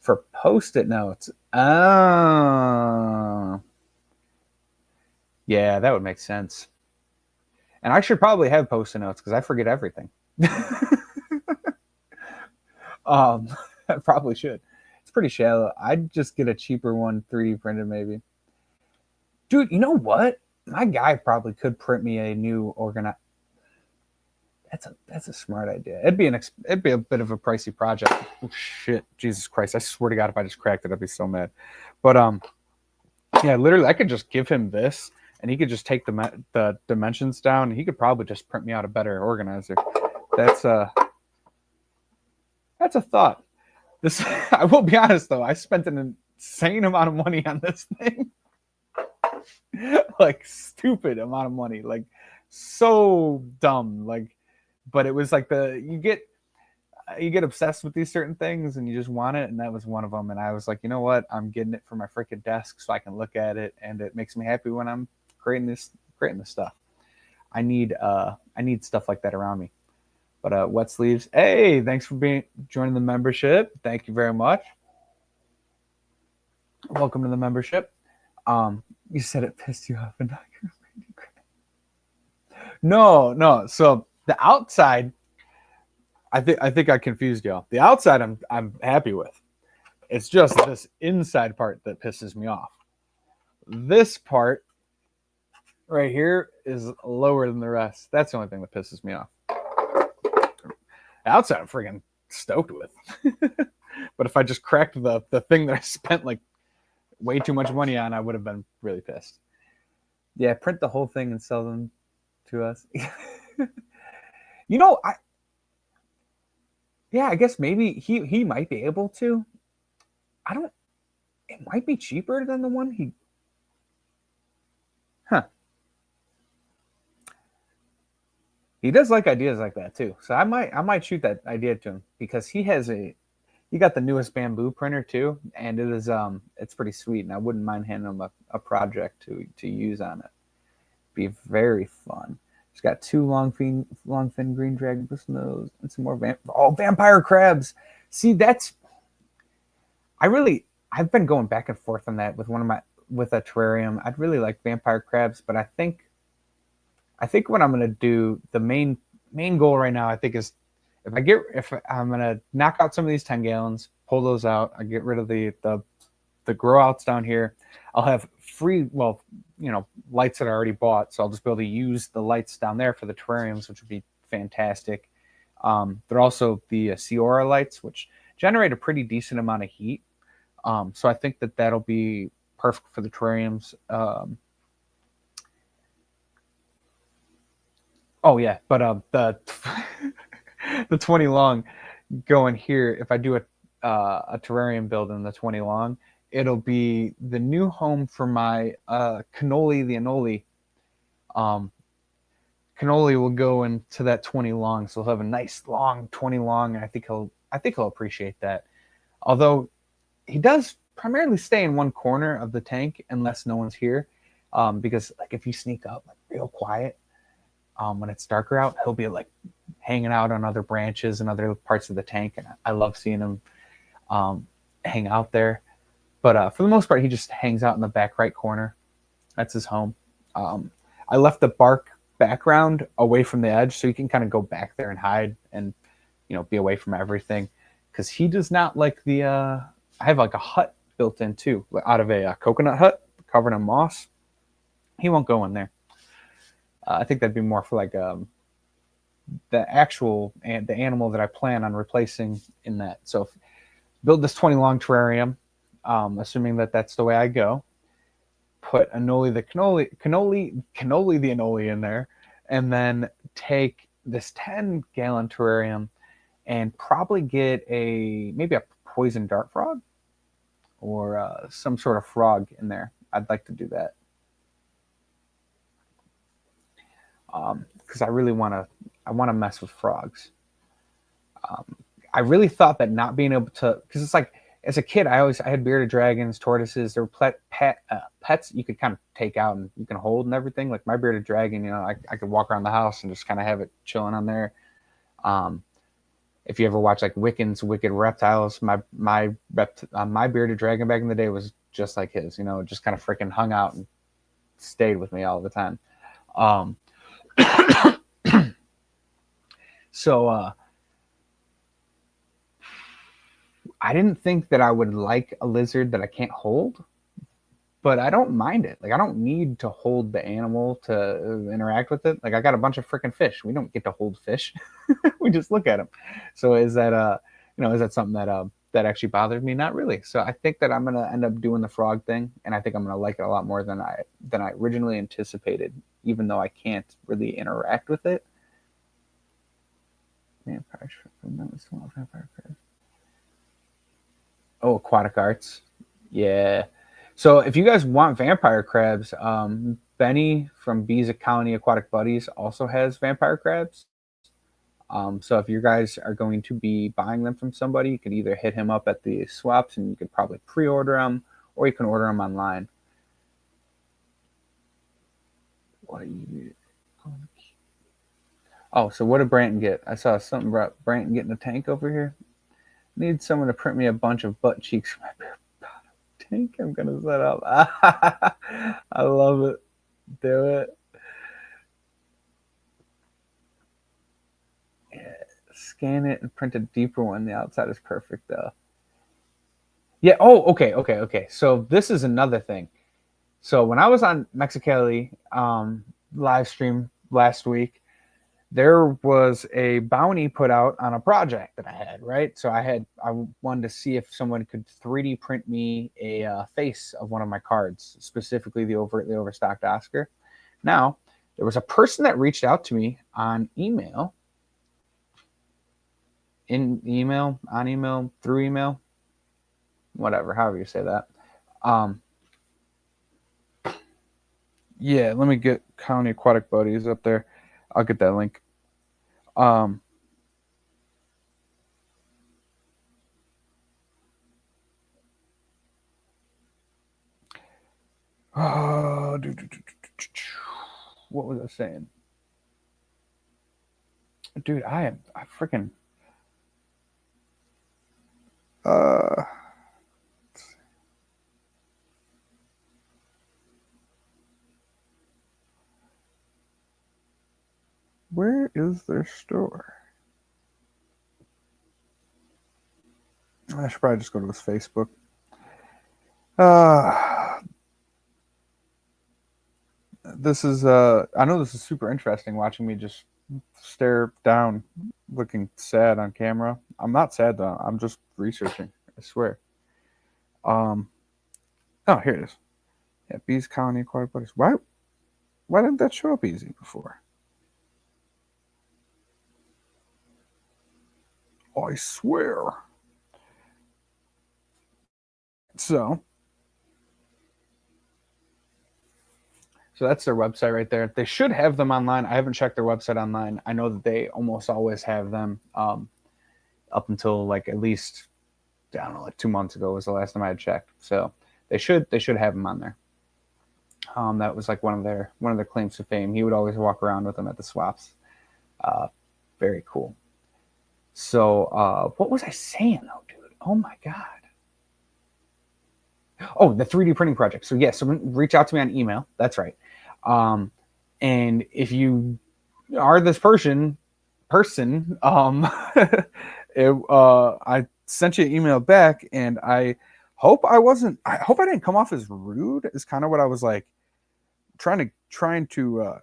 For post-it notes. Oh. Yeah, that would make sense. And I should probably have post-it notes because I forget everything. I probably should. It's pretty shallow. I'd just get a cheaper one, 3D printed maybe. Dude, you know what? My guy probably could print me a new organizer. That's a smart idea. It'd be a bit of a pricey project. Oh shit, Jesus Christ! I swear to God, if I just cracked it, I'd be so mad. But yeah, literally, I could just give him this, and he could just take the dimensions down. And he could probably just print me out a better organizer. That's a thought. This I will be honest though, I spent an insane amount of money on this thing. Like stupid amount of money, like so dumb. Like, but it was like you get obsessed with these certain things and you just want it, and that was one of them. And I was like, you know what? I'm getting it for my freaking desk so I can look at it, and it makes me happy when I'm creating this stuff. I need stuff like that around me. But Wet Sleeves, hey, thanks for joining the membership. Thank you very much. Welcome to the membership. You said it pissed you off, and no. So the outside, I think I confused y'all. The outside, I'm happy with. It's just this inside part that pisses me off. This part right here is lower than the rest. That's the only thing that pisses me off. The outside, I'm freaking stoked with. But if I just cracked the thing that I spent like way too much money on, I would have been really pissed. Yeah, print the whole thing and sell them to us. You know, I guess maybe he might be able to. It might be cheaper than the one he. Huh. He does like ideas like that too. So I might shoot that idea to him, because he got the newest bamboo printer too, and it's pretty sweet, and I wouldn't mind handing him a project to use on it. Be very fun. It's got 2 long fin green dragon nose and some more vampire crabs. See, I've been going back and forth on that with a terrarium. I'd really like vampire crabs, but I think what I'm gonna do, the main goal right now, I think, is if I'm gonna knock out some of these 10 gallons, pull those out, I get rid of the grow outs down here. I'll have free, lights that I already bought, so I'll just be able to use the lights down there for the terrariums, which would be fantastic. They're also the Ciora lights, which generate a pretty decent amount of heat. So I think that'll be perfect for the terrariums. Oh yeah, but the the 20 long going here. If I do a terrarium build in the 20 long, it'll be the new home for my cannoli, the anole. Cannoli will go into that 20 long, so he'll have a nice long 20 long, and I think he'll appreciate that. Although he does primarily stay in one corner of the tank unless no one's here, because like if you sneak up like real quiet, when it's darker out, he'll be like hanging out on other branches and other parts of the tank, and I love seeing him hang out there. But for the most part, he just hangs out in the back right corner. That's his home. I left the bark background away from the edge, so you can kind of go back there and hide and be away from everything, because he does not like the. I have like a hut built in too, out of a coconut hut covered in moss. He won't go in there. I think that'd be more for like the animal that I plan on replacing in that. So build this 20 long terrarium, assuming that's the way I go. Put Anoli the cannoli the anole in there, and then take this 10 gallon terrarium and probably get maybe a poison dart frog or some sort of frog in there. I'd like to do that. Because I really want to mess with frogs. I really thought that not being able to, because it's like, as a kid, I had bearded dragons, tortoises. There were pets you could kind of take out and you can hold and everything. Like my bearded dragon, I could walk around the house and just kind of have it chilling on there. If you ever watch like Wiccan's Wicked Reptiles, my bearded dragon back in the day was just like his. Just kind of freaking hung out and stayed with me all the time. So I didn't think that I would like a lizard that I can't hold. but I don't mind it. Like I don't need to hold the animal to interact with it. Like I got a bunch of freaking fish. We don't get to hold fish. We just look at them. So is that is that something that that actually bothered me? Not really. So I think that I'm gonna end up doing the frog thing, and I think I'm gonna like it a lot more than I originally anticipated, even though I can't really interact with it. Vampire vampire crabs. Oh, aquatic arts. Yeah. So if you guys want vampire crabs, Benny from Bees Colony Aquatic Buddies also has vampire crabs. So if you guys are going to be buying them from somebody, you could either hit him up at the swaps and you could probably pre-order them, or you can order them online. What do you? Oh, so what did Branton get? I saw something about Branton getting a tank over here. Need someone to print me a bunch of butt cheeks for my tank. I'm gonna set up. I love it. Do it. Yeah. Scan it and print a deeper one. The outside is perfect though. Yeah. Oh, okay. So this is another thing. So when I was on Mexicali live stream last week, there was a bounty put out on a project that I had, right? So I wanted to see if someone could 3D print me a face of one of my cards, specifically the overtly overstocked Oscar. Now, there was a person that reached out to me on email, on email, through email, whatever, however you say that. Yeah, let me get County Aquatic Buddies up there. I'll get that link. What was I saying? Dude, I freaking where is their store? I should probably just go to his Facebook. This is I know this is super interesting watching me just stare down looking sad on camera. I'm not sad though. I'm just researching. I swear. Oh, here it is. Yeah, Bees Colony Aquatic Buddies. Why didn't that show up easy before? Oh, I swear. So that's their website right there. They should have them online. I haven't checked their website online. I know that they almost always have them up until like at least I don't know, like 2 months ago was the last time I had checked. So they should have them on there. That was like one of their claims to fame. He would always walk around with them at the swaps. Very cool. So what was I saying though, dude? Oh my god. Oh, the 3D printing project. So yes, someone reach out to me on email. That's right. And if you are this person, I sent you an email back, and I hope I didn't come off as rude. Is kind of what I was like trying to.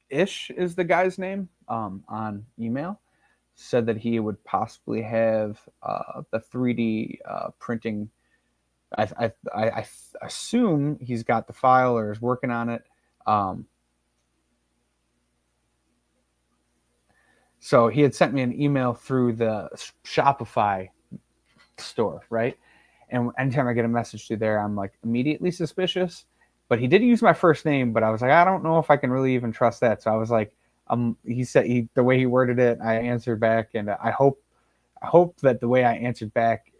Ish is the guy's name on email. Said that he would possibly have the 3D printing. I assume he's got the file or is working on it. So he had sent me an email through the Shopify store, right? And anytime I get a message through there, I'm like immediately suspicious. But he did use my first name, but I was like, I don't know if I can really even trust that. So I was like, he said the way he worded it, I answered back, and I hope that the way I answered back,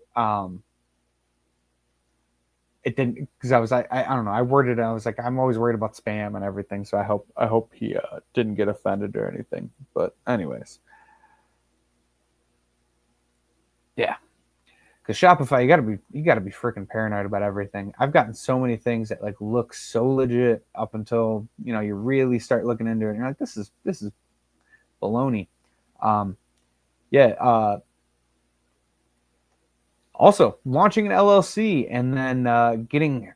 it didn't, because I don't know, I worded it, I was like, I'm always worried about spam and everything, so I hope he didn't get offended or anything. But anyways, yeah, because Shopify, you gotta be freaking paranoid about everything. I've gotten so many things that like look so legit up until you really start looking into it, and you're like, this is baloney. Yeah. Also, launching an LLC and then getting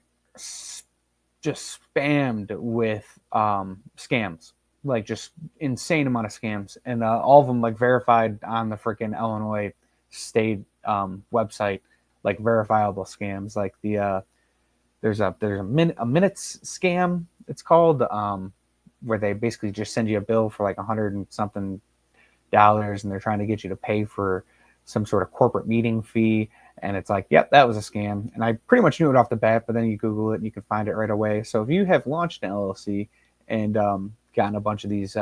just spammed with scams, like just insane amount of scams, and all of them like verified on the freaking Illinois state website, like verifiable scams. Like there's a minutes scam. It's called where they basically just send you a bill for like 100 and something dollars, and they're trying to get you to pay for some sort of corporate meeting fee. And it's like, yep, that was a scam. And I pretty much knew it off the bat, but then you Google it and you can find it right away. So if you have launched an LLC and gotten a bunch of these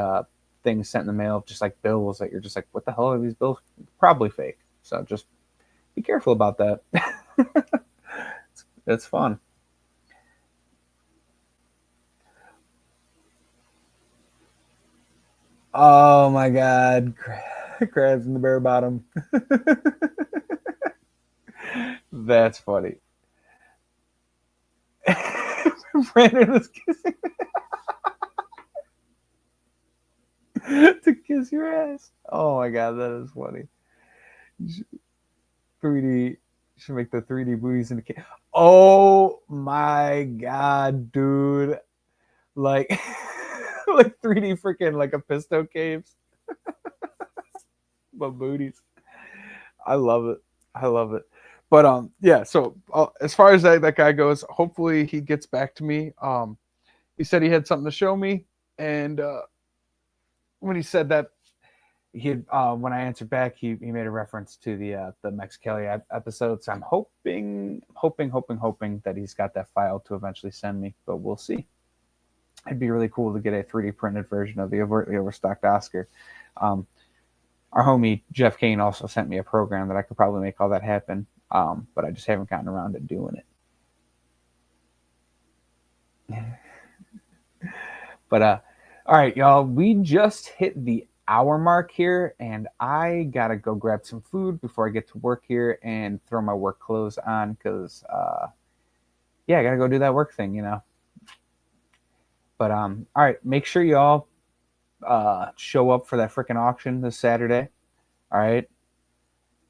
things sent in the mail, just like bills that you're just like, what the hell are these bills? Probably fake. So just be careful about that. It's fun. Oh my God. Crabs in the bare bottom. That's funny. Brandon is kissing to kiss your ass. Oh my God, that is funny. 3D should make the 3D booties in the cave. Oh my God, dude. Like like 3D freaking like a pisto caves, but booties. I love it. I love it. But yeah, so as far as that guy goes, hopefully he gets back to me. He said he had something to show me, and when he said that, he had, when I answered back, he made a reference to the Mex Kelly episode. So I'm hoping that he's got that file to eventually send me, but we'll see. It'd be really cool to get a 3D printed version of the overtly overstocked Oscar. Um, our homie Jeff Kane also sent me a program that I could probably make all that happen, but I just haven't gotten around to doing it. But all right, y'all, we just hit the hour mark here, and I gotta go grab some food before I get to work here and throw my work clothes on because yeah, I gotta go do that work thing, you know. But all right, make sure y'all show up for that freaking auction this Saturday. All right,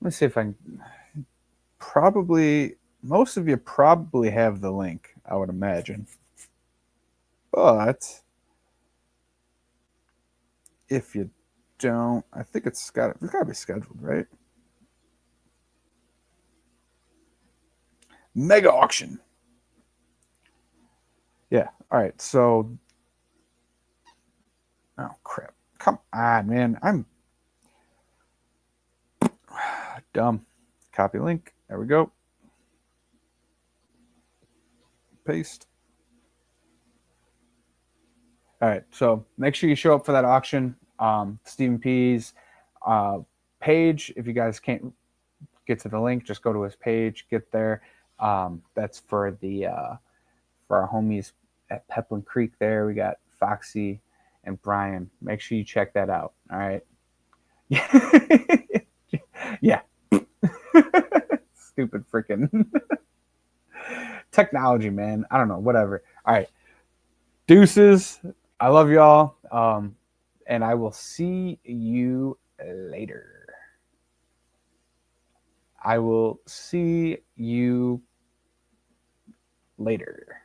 let me see if I can. Probably most of you probably have the link, I would imagine. But if you don't, I think it's got to be scheduled, right? Mega auction. Yeah. All right. So, oh crap! Come on, man. I'm dumb. Copy link. There we go. Paste. All right. So make sure you show up for that auction. Stephen P's page. If you guys can't get to the link, just go to his page. Get there. That's for the for our homies at Peplin Creek. There we got Foxy and Brian. Make sure you check that out. All right. Yeah. Stupid freaking technology, man. I don't know. Whatever. All right. Deuces. I love y'all. And I will see you later. I will see you later.